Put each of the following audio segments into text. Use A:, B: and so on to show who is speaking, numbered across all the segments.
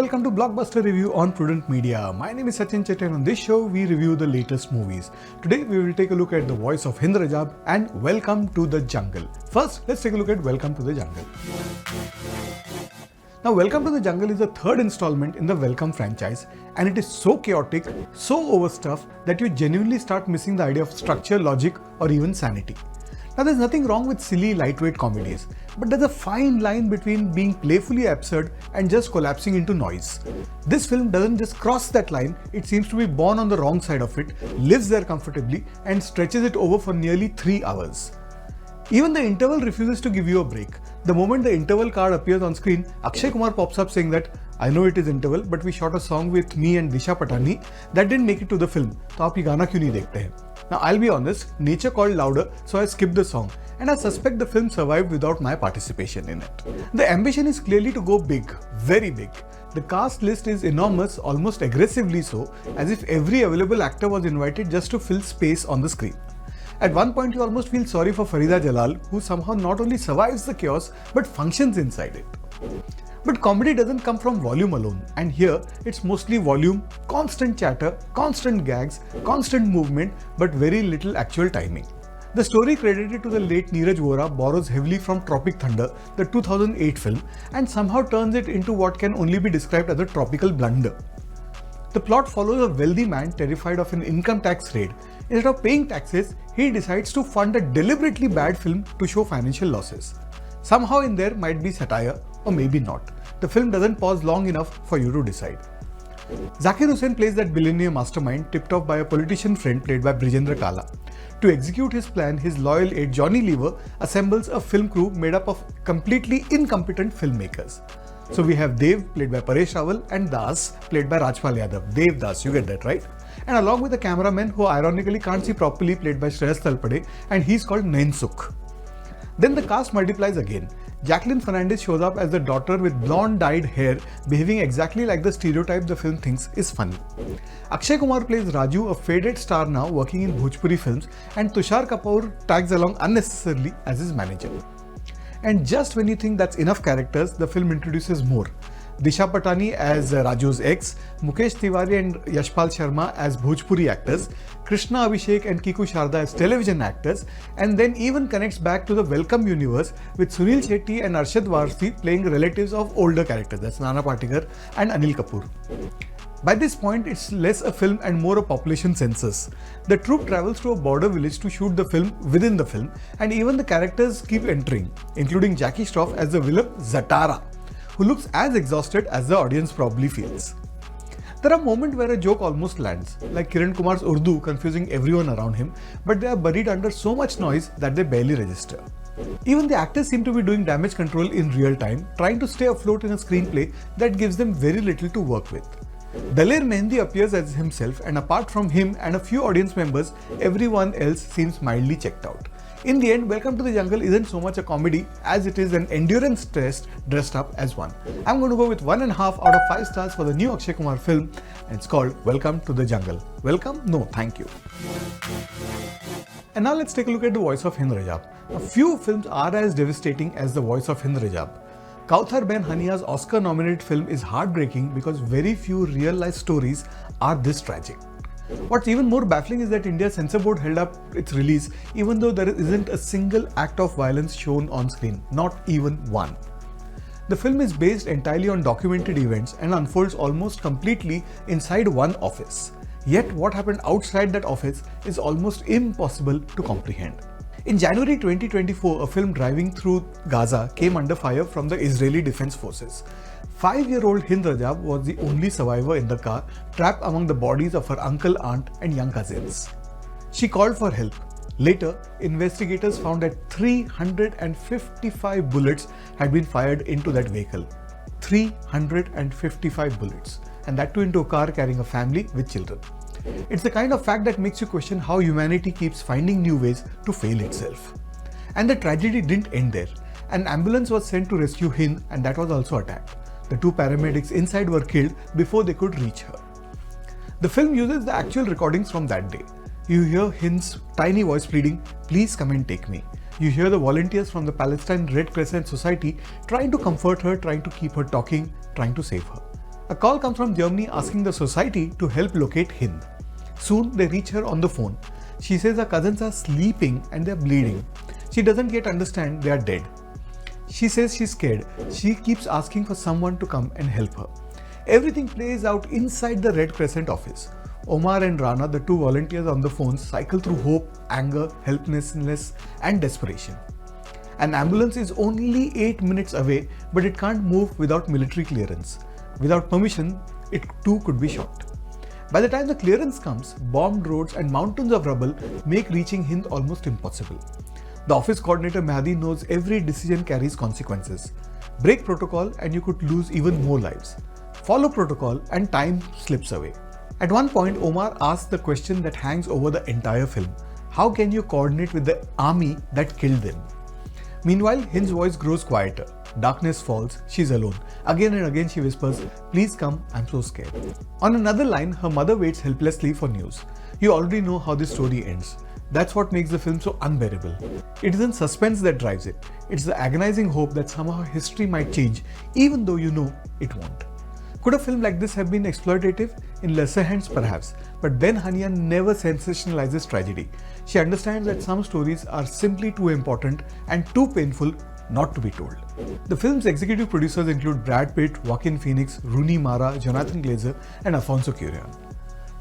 A: welcome to Blockbuster Review on Prudent Media. My name is Sachin Chatte and on this show we review the latest movies. Today we will take a look at the voice of Hind Rajab and Welcome to the Jungle. First, let's take a look at Welcome to the Jungle. Now, Welcome to the Jungle is the third installment in the Welcome franchise, and it is so chaotic, so overstuffed that you genuinely start missing the idea of structure, logic, or even sanity. Now, there's nothing wrong with silly, lightweight comedies, but there's a fine line between being playfully absurd and just collapsing into noise. This film doesn't just cross that line, it seems to be born on the wrong side of it, lives there comfortably, and stretches it over for nearly 3 hours. Even the interval refuses to give you a break. The moment the interval card appears on screen, Akshay Kumar pops up saying that, I know it is interval, but we shot a song with me and Disha Patani that didn't make it to the film. तो आप ये गाना क्यों नहीं देखते हैं? Now I'll be honest, nature called louder, so I skipped the song, and I suspect the film survived without my participation in it. The ambition is clearly to go big, very big. The cast list is enormous, almost aggressively so, as if every available actor was invited just to fill space on the screen. At one point, you almost feel sorry for Farida Jalal, who somehow not only survives the chaos, but functions inside it. But comedy doesn't come from volume alone, and here it's mostly volume, constant chatter, constant gags, constant movement, but very little actual timing. The story credited to the late Neeraj Vora borrows heavily from Tropic Thunder, the 2008 film, and somehow turns it into what can only be described as a tropical blunder. The plot follows a wealthy man terrified of an income tax raid. Instead of paying taxes, he decides to fund a deliberately bad film to show financial losses. Somehow in there might be satire, or maybe not. The film doesn't pause long enough for you to decide. Zakir Hussain plays that billionaire mastermind tipped off by a politician friend played by Brijendra Kala. To execute his plan, his loyal aide Johnny Lever assembles a film crew made up of completely incompetent filmmakers. So we have Dev played by Paresh Rawal and Das played by Rajpal Yadav. Dev Das, you get that right? And along with the cameraman who ironically can't see properly played by Shreyas Talpade, and he's called Nain Sukh. Then the cast multiplies again. Jacqueline Fernandez shows up as the daughter with blonde dyed hair, behaving exactly like the stereotype the film thinks is funny. Akshay Kumar plays Raju, a faded star now working in Bhojpuri films, and Tushar Kapoor tags along unnecessarily as his manager. And just when you think that's enough characters, the film introduces more. Disha Patani as Raju's ex, Mukesh Tiwari and Yashpal Sharma as Bhojpuri actors, Krishna Abhishek and Kiku Sharda as television actors, and then even connects back to the Welcome universe with Sunil Shetty and Arshad Varsi playing relatives of older characters, that's Nana Patekar and Anil Kapoor. By this point, it's less a film and more a population census. The troupe travels to a border village to shoot the film within the film, and even the characters keep entering, including Jackie Shroff as the villain Zatara, who looks as exhausted as the audience probably feels. There are moments where a joke almost lands, like Kiran Kumar's Urdu confusing everyone around him, but they are buried under so much noise that they barely register. Even the actors seem to be doing damage control in real time, trying to stay afloat in a screenplay that gives them very little to work with. Daler Mehndi appears as himself, and apart from him and a few audience members, everyone else seems mildly checked out. In the end, Welcome to the Jungle isn't so much a comedy as it is an endurance test dressed up as one. I'm going to go with 1.5 out of 5 stars for the new Akshay Kumar film, and it's called Welcome to the Jungle. Welcome? No, thank you. And now let's take a look at the voice of Hind Rajab. A few films are as devastating as the voice of Hind Rajab. Kauthar Ben Hania's Oscar-nominated film is heartbreaking because very few real-life stories are this tragic. What's even more baffling is that India's censor board held up its release even though there isn't a single act of violence shown on screen, not even one. The film is based entirely on documented events and unfolds almost completely inside one office. Yet what happened outside that office is almost impossible to comprehend. In January 2024, a film driving through Gaza came under fire from the Israeli Defense Forces. 5-year-old Hind Rajab was the only survivor in the car, trapped among the bodies of her uncle, aunt and young cousins. She called for help. Later, investigators found that 355 bullets had been fired into that vehicle. 355 bullets, and that too into a car carrying a family with children. It's the kind of fact that makes you question how humanity keeps finding new ways to fail itself. And the tragedy didn't end there. An ambulance was sent to rescue Hind, and that was also attacked. The 2 paramedics inside were killed before they could reach her. The film uses the actual recordings from that day. You hear Hind's tiny voice pleading, "Please come and take me." You hear the volunteers from the Palestine Red Crescent Society trying to comfort her, trying to keep her talking, trying to save her. A call comes from Germany asking the society to help locate Hind. Soon they reach her on the phone. She says her cousins are sleeping and they're bleeding. She doesn't yet understand they are dead. She says she's scared. She keeps asking for someone to come and help her. Everything plays out inside the Red Crescent office. Omar and Rana, the two volunteers on the phone, cycle through hope, anger, helplessness, and desperation. An ambulance is only 8 minutes away, but it can't move without military clearance. Without permission, it too could be shot. By the time the clearance comes, bombed roads and mountains of rubble make reaching Hind almost impossible. The office coordinator Mehdi knows every decision carries consequences. Break protocol and you could lose even more lives. Follow protocol and time slips away. At one point, Omar asks the question that hangs over the entire film. How can you coordinate with the army that killed them? Meanwhile, Hind's voice grows quieter. Darkness falls, she's alone. Again and again she whispers, "Please come, I'm so scared." On another line, her mother waits helplessly for news. You already know how this story ends. That's what makes the film so unbearable. It isn't suspense that drives it. It's the agonizing hope that somehow history might change, even though you know it won't. Could a film like this have been exploitative? In lesser hands, perhaps. But Ben Hania never sensationalizes tragedy. She understands that some stories are simply too important and too painful not to be told. The film's executive producers include Brad Pitt, Joaquin Phoenix, Rooney Mara, Jonathan Glazer, and Alfonso Cuarón.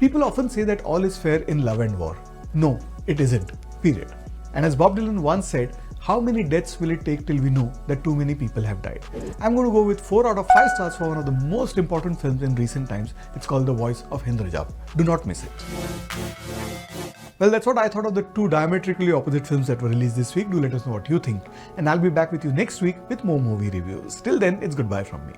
A: People often say that all is fair in love and war. No, it isn't. Period. And as Bob Dylan once said, how many deaths will it take till we know that too many people have died? I'm going to go with 4 out of 5 stars for one of the most important films in recent times. It's called The Voice of Hind Rajab. Do not miss it. Well, that's what I thought of the 2 diametrically opposite films that were released this week. Do let us know what you think. And I'll be back with you next week with more movie reviews. Till then, it's goodbye from me.